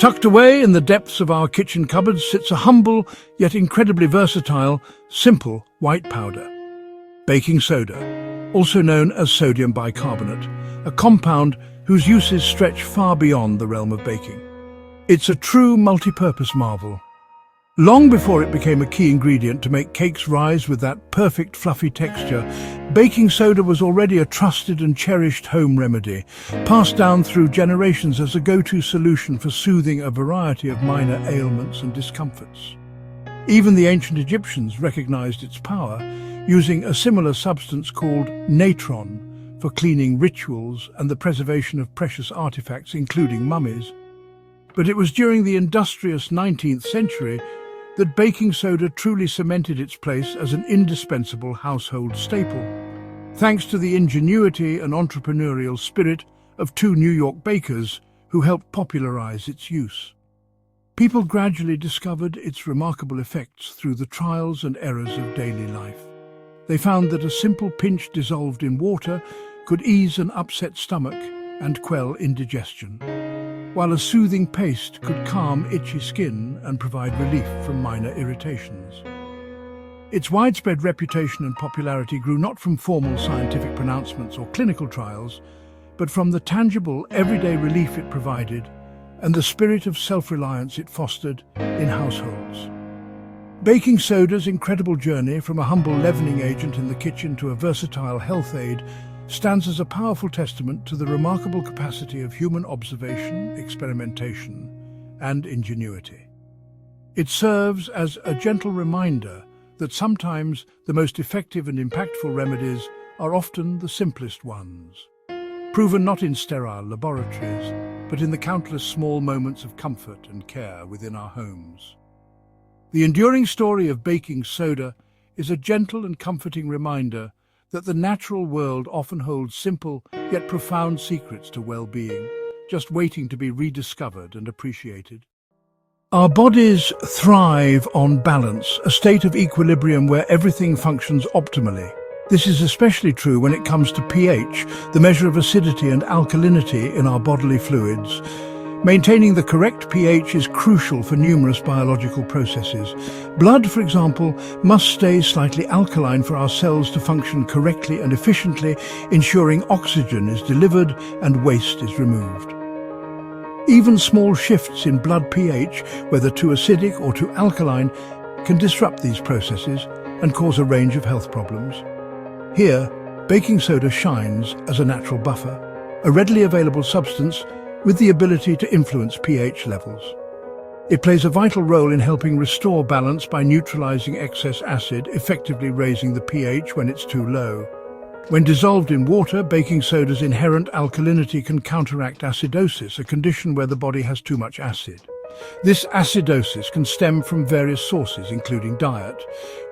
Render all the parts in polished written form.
Tucked away in the depths of our kitchen cupboards sits a humble, yet incredibly versatile, simple white powder. Baking soda, also known as sodium bicarbonate, a compound whose uses stretch far beyond the realm of baking. It's a true multi-purpose marvel. Long before it became a key ingredient to make cakes rise with that perfect fluffy texture, baking soda was already a trusted and cherished home remedy, passed down through generations as a go-to solution for soothing a variety of minor ailments and discomforts. Even the ancient Egyptians recognized its power, using a similar substance called natron for cleaning rituals and the preservation of precious artifacts, including mummies. But it was during the industrious 19th century that baking soda truly cemented its place as an indispensable household staple, thanks to the ingenuity and entrepreneurial spirit of two New York bakers who helped popularize its use. People gradually discovered its remarkable effects through the trials and errors of daily life. They found that a simple pinch dissolved in water could ease an upset stomach and quell indigestion, while a soothing paste could calm itchy skin and provide relief from minor irritations. Its widespread reputation and popularity grew not from formal scientific pronouncements or clinical trials, but from the tangible, everyday relief it provided and the spirit of self-reliance it fostered in households. Baking soda's incredible journey from a humble leavening agent in the kitchen to a versatile health aid stands as a powerful testament to the remarkable capacity of human observation, experimentation, and ingenuity. It serves as a gentle reminder that sometimes the most effective and impactful remedies are often the simplest ones, proven not in sterile laboratories, but in the countless small moments of comfort and care within our homes. The enduring story of baking soda is a gentle and comforting reminder that the natural world often holds simple yet profound secrets to well-being, just waiting to be rediscovered and appreciated. Our bodies thrive on balance, a state of equilibrium where everything functions optimally. This is especially true when it comes to pH, the measure of acidity and alkalinity in our bodily fluids. Maintaining the correct pH is crucial for numerous biological processes. Blood, for example, must stay slightly alkaline for our cells to function correctly and efficiently, ensuring oxygen is delivered and waste is removed. Even small shifts in blood pH, whether too acidic or too alkaline, can disrupt these processes and cause a range of health problems. Here, baking soda shines as a natural buffer, a readily available substance with the ability to influence pH levels. It plays a vital role in helping restore balance by neutralizing excess acid, effectively raising the pH when it's too low. When dissolved in water, baking soda's inherent alkalinity can counteract acidosis, a condition where the body has too much acid. This acidosis can stem from various sources, including diet,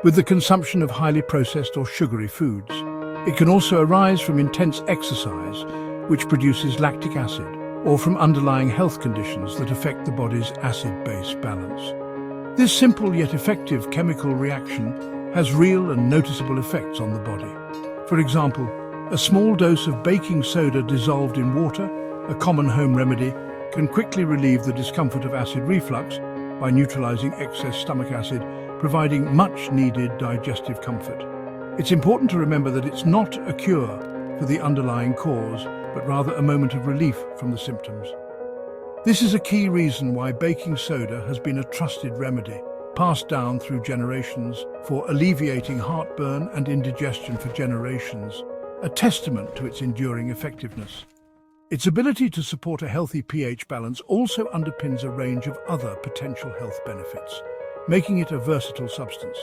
with the consumption of highly processed or sugary foods. It can also arise from intense exercise, which produces lactic acid, or from underlying health conditions that affect the body's acid-base balance. This simple yet effective chemical reaction has real and noticeable effects on the body. For example, a small dose of baking soda dissolved in water, a common home remedy, can quickly relieve the discomfort of acid reflux by neutralizing excess stomach acid, providing much-needed digestive comfort. It's important to remember that it's not a cure for the underlying cause, but rather a moment of relief from the symptoms. This is a key reason why baking soda has been a trusted remedy, passed down through generations, for alleviating heartburn and indigestion for generations, a testament to its enduring effectiveness. Its ability to support a healthy pH balance also underpins a range of other potential health benefits, making it a versatile substance.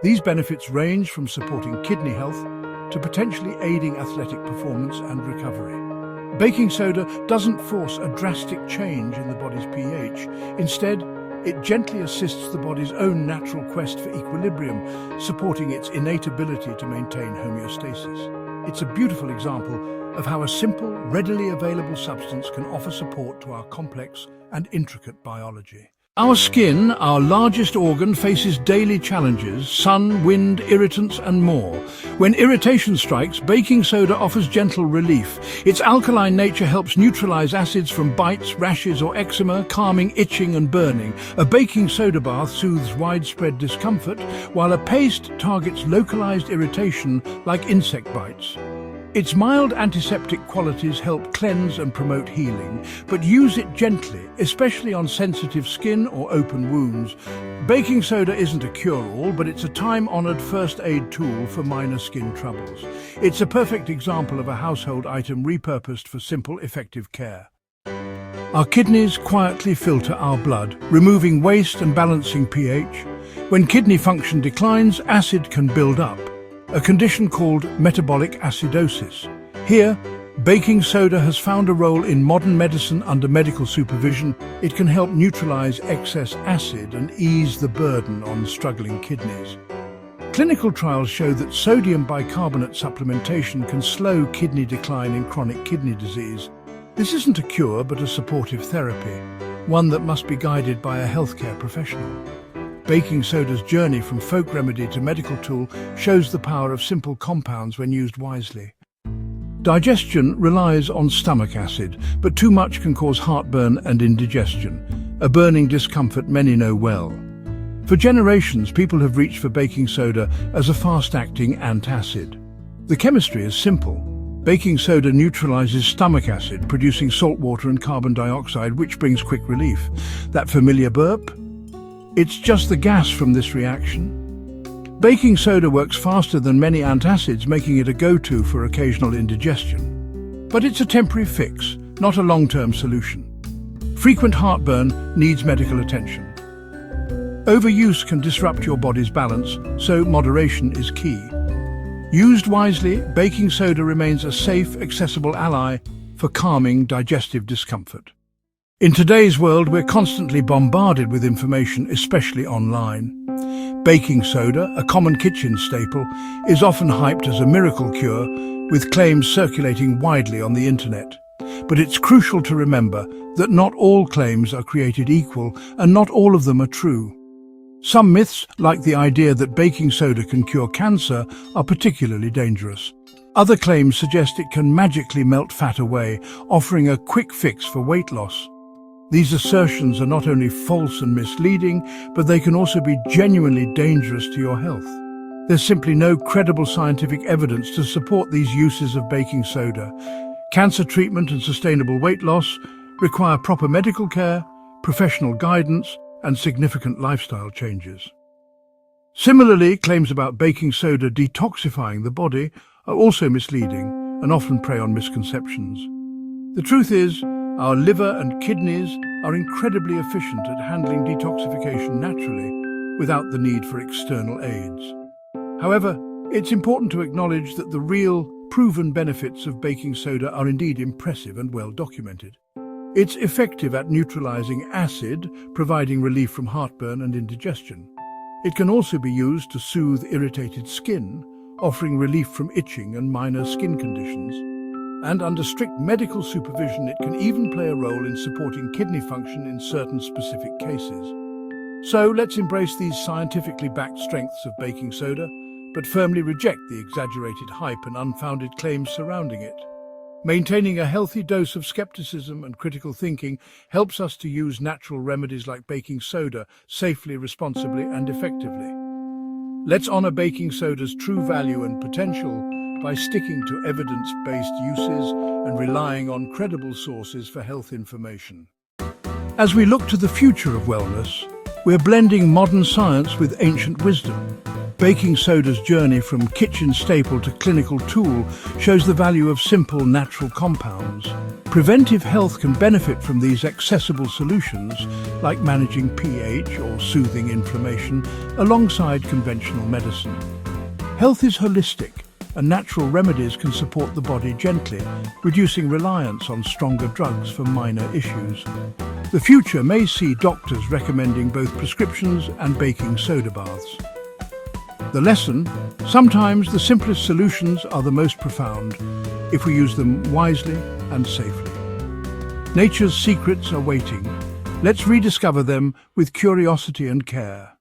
These benefits range from supporting kidney health to potentially aiding athletic performance and recovery. Baking soda doesn't force a drastic change in the body's pH. Instead, it gently assists the body's own natural quest for equilibrium, supporting its innate ability to maintain homeostasis. It's a beautiful example of how a simple, readily available substance can offer support to our complex and intricate biology. Our skin, our largest organ, faces daily challenges: sun, wind, irritants and more. When irritation strikes, baking soda offers gentle relief. Its alkaline nature helps neutralize acids from bites, rashes or eczema, calming itching and burning. A baking soda bath soothes widespread discomfort, while a paste targets localized irritation like insect bites. Its mild antiseptic qualities help cleanse and promote healing, but use it gently, especially on sensitive skin or open wounds. Baking soda isn't a cure-all, but it's a time-honored first aid tool for minor skin troubles. It's a perfect example of a household item repurposed for simple, effective care. Our kidneys quietly filter our blood, removing waste and balancing pH. When kidney function declines, acid can build up, a condition called metabolic acidosis. Here, baking soda has found a role in modern medicine under medical supervision. It can help neutralize excess acid and ease the burden on struggling kidneys. Clinical trials show that sodium bicarbonate supplementation can slow kidney decline in chronic kidney disease. This isn't a cure, but a supportive therapy, one that must be guided by a healthcare professional. Baking soda's journey from folk remedy to medical tool shows the power of simple compounds when used wisely. Digestion relies on stomach acid, but too much can cause heartburn and indigestion, a burning discomfort many know well. For generations, people have reached for baking soda as a fast-acting antacid. The chemistry is simple. Baking soda neutralizes stomach acid, producing salt water and carbon dioxide, which brings quick relief. That familiar burp? It's just the gas from this reaction. Baking soda works faster than many antacids, making it a go-to for occasional indigestion. But it's a temporary fix, not a long-term solution. Frequent heartburn needs medical attention. Overuse can disrupt your body's balance, so moderation is key. Used wisely, baking soda remains a safe, accessible ally for calming digestive discomfort. In today's world, we're constantly bombarded with information, especially online. Baking soda, a common kitchen staple, is often hyped as a miracle cure, with claims circulating widely on the internet. But it's crucial to remember that not all claims are created equal, and not all of them are true. Some myths, like the idea that baking soda can cure cancer, are particularly dangerous. Other claims suggest it can magically melt fat away, offering a quick fix for weight loss. These assertions are not only false and misleading, but they can also be genuinely dangerous to your health. There's simply no credible scientific evidence to support these uses of baking soda. Cancer treatment and sustainable weight loss require proper medical care, professional guidance, and significant lifestyle changes. Similarly, claims about baking soda detoxifying the body are also misleading and often prey on misconceptions. The truth is, our liver and kidneys are incredibly efficient at handling detoxification naturally, without the need for external aids. However, it's important to acknowledge that the real, proven benefits of baking soda are indeed impressive and well documented. It's effective at neutralizing acid, providing relief from heartburn and indigestion. It can also be used to soothe irritated skin, offering relief from itching and minor skin conditions. And under strict medical supervision, it can even play a role in supporting kidney function in certain specific cases. So let's embrace these scientifically backed strengths of baking soda, but firmly reject the exaggerated hype and unfounded claims surrounding it. Maintaining a healthy dose of skepticism and critical thinking helps us to use natural remedies like baking soda safely, responsibly, and effectively. Let's honor baking soda's true value and potential by sticking to evidence-based uses and relying on credible sources for health information. As we look to the future of wellness, we're blending modern science with ancient wisdom. Baking soda's journey from kitchen staple to clinical tool shows the value of simple, natural compounds. Preventive health can benefit from these accessible solutions, like managing pH or soothing inflammation, alongside conventional medicine. Health is holistic, and natural remedies can support the body gently, reducing reliance on stronger drugs for minor issues. The future may see doctors recommending both prescriptions and baking soda baths. The lesson: sometimes the simplest solutions are the most profound, if we use them wisely and safely. Nature's secrets are waiting, Let's rediscover them with curiosity and care.